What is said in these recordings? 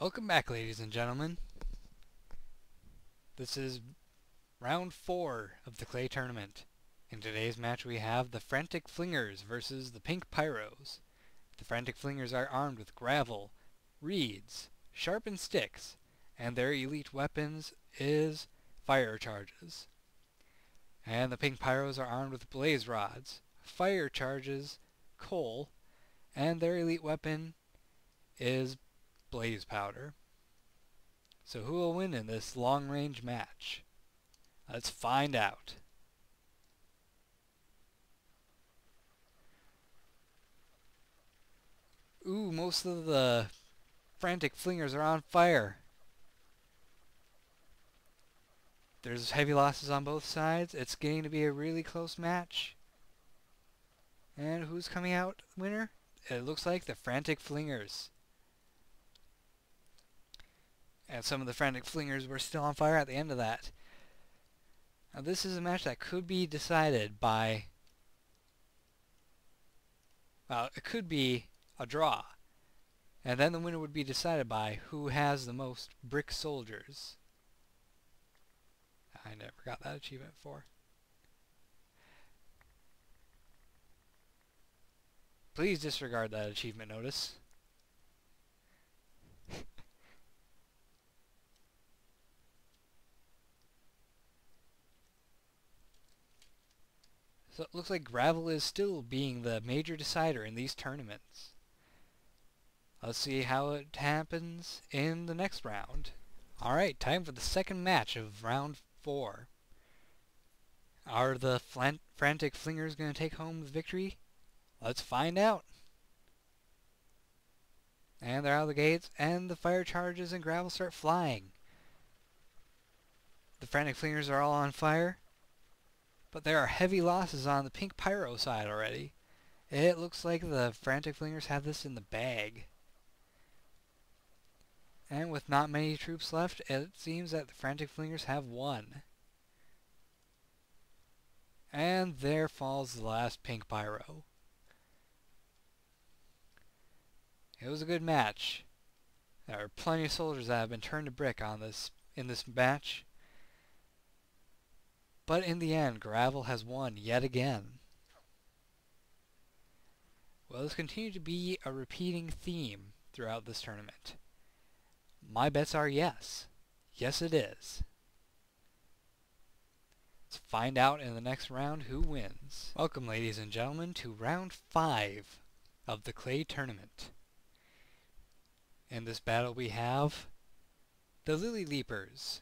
Welcome back, ladies and gentlemen. This is round 4 of the clay tournament. In today's match we have the Frantic Flingers versus the Pink Pyros. The Frantic Flingers are armed with gravel, reeds, sharpened sticks, and their elite weapons is fire charges. And the Pink Pyros are armed with blaze rods, fire charges, coal, and their elite weapon is blaze powder. So who will win in this long-range match? Let's find out. Ooh, most of the Frantic Flingers are on fire. There's heavy losses on both sides. It's getting to be a really close match. And who's coming out winner? It looks like the Frantic Flingers. And some of the Frantic Flingers were still on fire at the end of that. Now this is a match that could be decided by... well, it could be a draw. And then the winner would be decided by who has the most brick soldiers. I never got that achievement before. Please disregard that achievement notice. So it looks like gravel is still being the major decider in these tournaments. Let's see how it happens in the next round. Alright, time for the second match of round 4. Are the Frantic Flingers going to take home the victory? Let's find out. And they're out of the gates, and the fire charges and gravel start flying. The Frantic Flingers are all on fire. But there are heavy losses on the Pink Pyro side already. It looks like the Frantic Flingers have this in the bag. And with not many troops left, it seems that the Frantic Flingers have won. And there falls the last Pink Pyro. It was a good match. There are plenty of soldiers that have been turned to brick in this match. But in the end, gravel has won yet again. Will this continue to be a repeating theme throughout this tournament? My bets are yes. Yes, it is. Let's find out in the next round who wins. Welcome, ladies and gentlemen, to round 5 of the clay tournament. In this battle we have the Lily Leapers,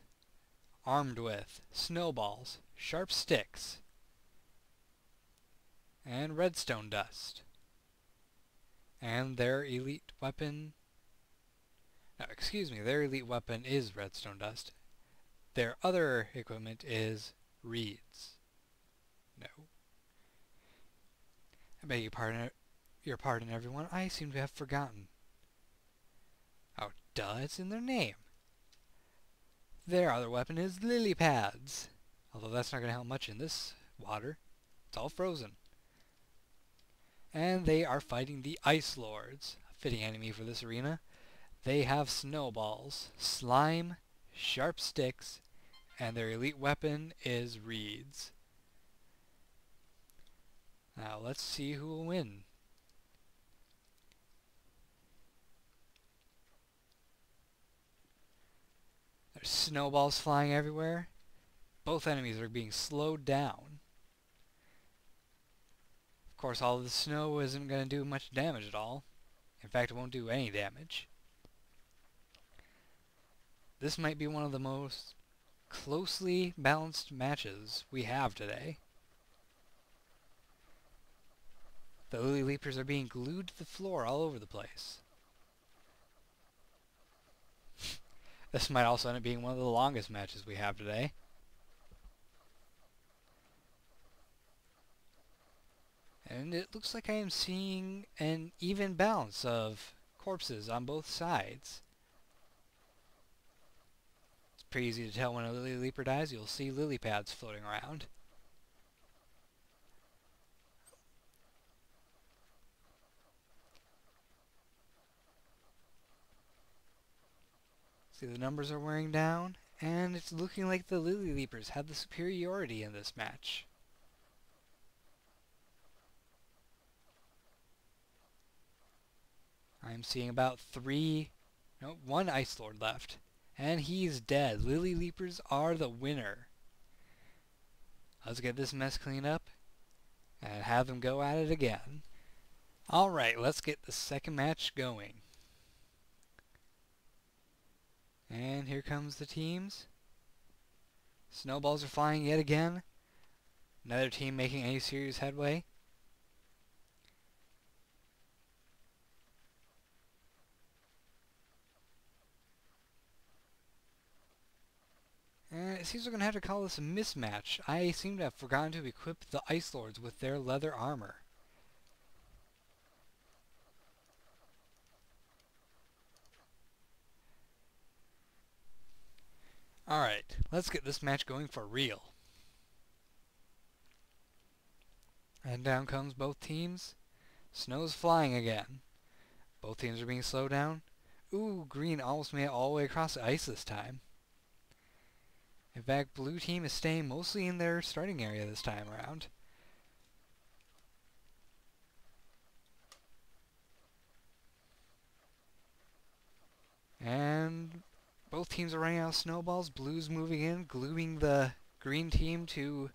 armed with snowballs, sharp sticks, and redstone dust. And their elite weapon... no, excuse me, their elite weapon is redstone dust. Their other equipment is reeds. No. I beg your pardon, everyone. I seem to have forgotten. Oh, duh, it's in their name. Their other weapon is lily pads. Although that's not going to help much in this water. It's all frozen. And they are fighting the Ice Lords, a fitting enemy for this arena. They have snowballs, slime, sharp sticks, and their elite weapon is reeds. Now let's see who will win. There's snowballs flying everywhere. Both enemies are being slowed down. Of course, all of the snow isn't going to do much damage at all. In fact, it won't do any damage. This might be one of the most closely balanced matches we have today. The Lily Leapers are being glued to the floor all over the place. This might also end up being one of the longest matches we have today. And it looks like I am seeing an even balance of corpses on both sides. It's pretty easy to tell when a Lily Leaper dies. You'll see lily pads floating around. See, the numbers are wearing down, and it's looking like the Lily Leapers have the superiority in this match. I'm seeing about one Ice Lord left. And he's dead. Lily Leapers are the winner. Let's get this mess cleaned up and have them go at it again. Alright, let's get the second match going. And here comes the teams. Snowballs are flying yet again. Another team making any serious headway. And it seems we're going to have to call this a mismatch. I seem to have forgotten to equip the Ice Lords with their leather armor. Alright, let's get this match going for real. And down comes both teams. Snow's flying again. Both teams are being slowed down. Ooh, green almost made it all the way across the ice this time. In fact, blue team is staying mostly in their starting area this time around. And both teams are running out of snowballs. Blue's moving in, gluing the green team to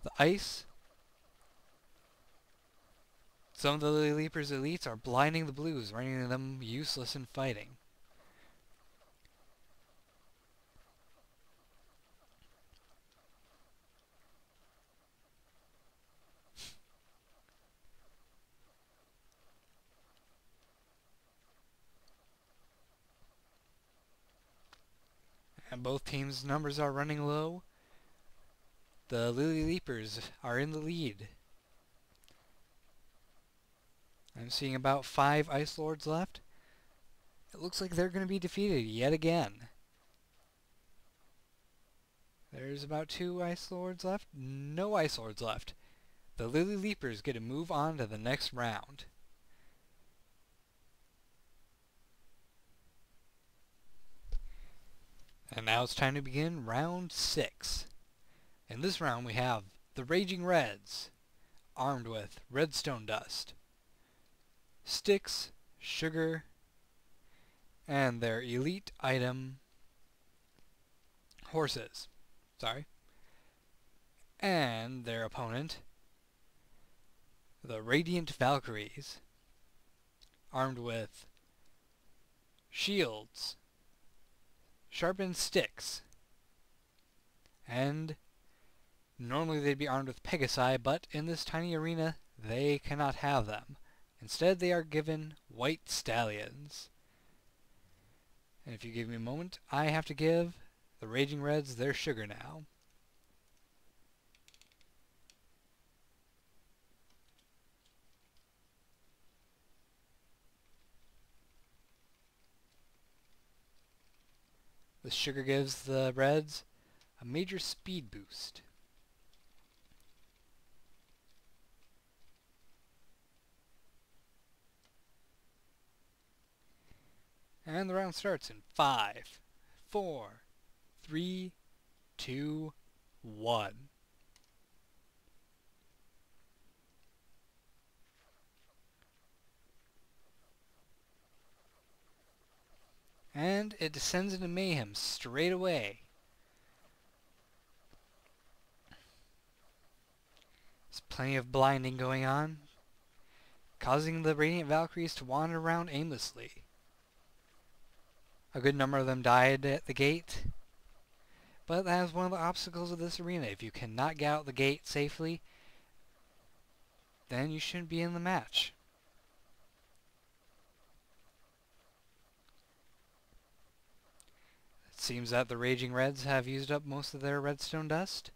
the ice. Some of the Lily Leapers elites are blinding the blues, rendering them useless in fighting. And both teams' numbers are running low. The Lily Leapers are in the lead. I'm seeing about 5 Ice Lords left. It looks like they're going to be defeated yet again. There's about 2 Ice Lords left. No Ice Lords left. The Lily Leapers get to move on to the next round. And now it's time to begin round 6. In this round we have the Raging Reds, armed with redstone dust, sticks, sugar, and their elite item, horses. And their opponent, the Radiant Valkyries, armed with shields, sharpened sticks, and normally they'd be armed with Pegasi, but in this tiny arena they cannot have them. Instead they are given white stallions. And if you give me a moment, I have to give the Raging Reds their sugar now. The sugar gives the Reds a major speed boost. And the round starts in 5, 4, 3, 2, 1. And it descends into mayhem straight away. There's plenty of blinding going on, causing the Radiant Valkyries to wander around aimlessly. A good number of them died at the gate, but that is one of the obstacles of this arena. If you cannot get out the gate safely, then you shouldn't be in the match. It seems that the Raging Reds have used up most of their redstone dust.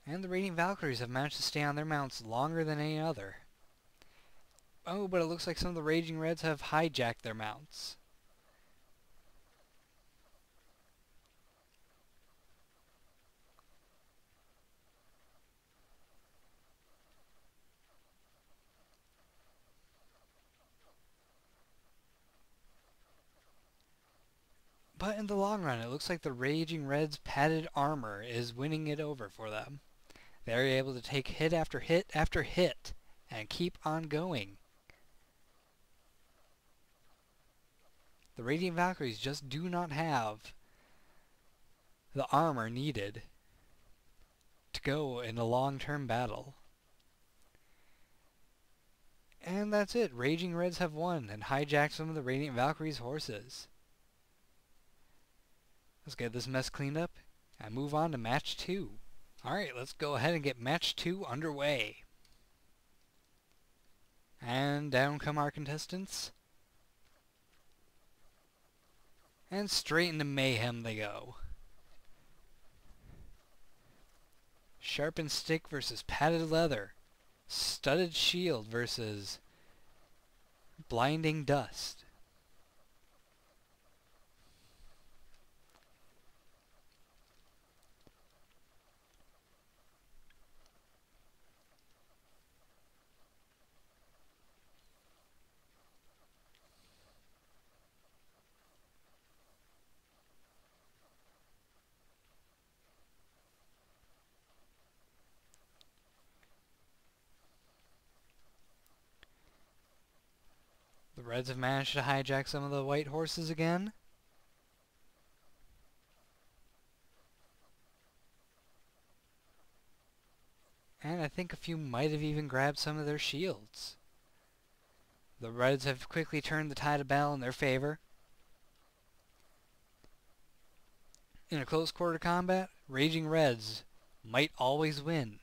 And the Radiant Valkyries have managed to stay on their mounts longer than any other. Oh, but it looks like some of the Raging Reds have hijacked their mounts. But in the long run, it looks like the Raging Red's padded armor is winning it over for them. They're able to take hit after hit after hit and keep on going. The Radiant Valkyries just do not have the armor needed to go in a long-term battle. And that's it. Raging Reds have won and hijacked some of the Radiant Valkyries' horses. Let's get this mess cleaned up and move on to match 2. Alright, let's go ahead and get match 2 underway. And down come our contestants. And straight into mayhem they go. Sharpened stick versus padded leather. Studded shield versus blinding dust. The Reds have managed to hijack some of the white horses again. And I think a few might have even grabbed some of their shields. The Reds have quickly turned the tide of battle in their favor. In a close quarter combat, Raging Reds might always win.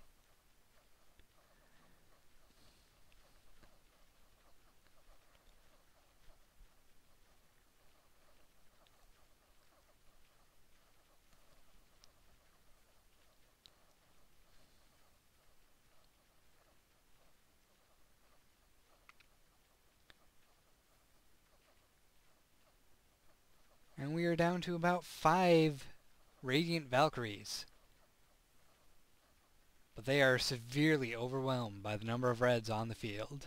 And we are down to about 5 Radiant Valkyries. But they are severely overwhelmed by the number of Reds on the field.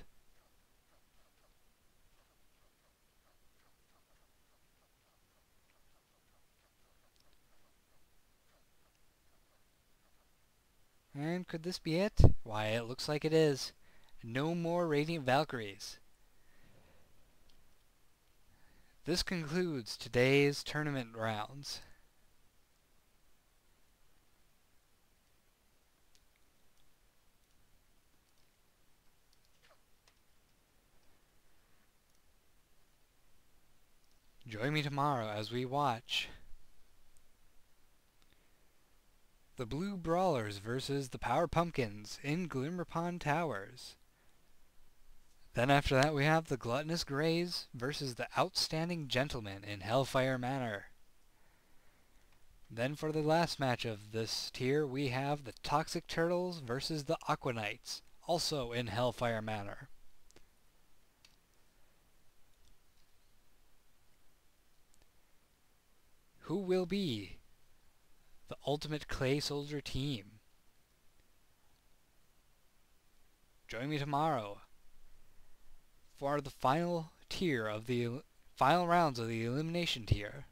And could this be it? Why, it looks like it is. No more Radiant Valkyries. This concludes today's tournament rounds. Join me tomorrow as we watch the Blue Brawlers versus the Power Pumpkins in Glimmerpond Towers. Then after that we have the Gluttonous Greys versus the Outstanding Gentlemen in Hellfire Manor. Then for the last match of this tier we have the Toxic Turtles versus the Aqua Knights, also in Hellfire Manor. Who will be the ultimate Clay Soldier team? Join me tomorrow for the final tier of the final rounds of the elimination tier.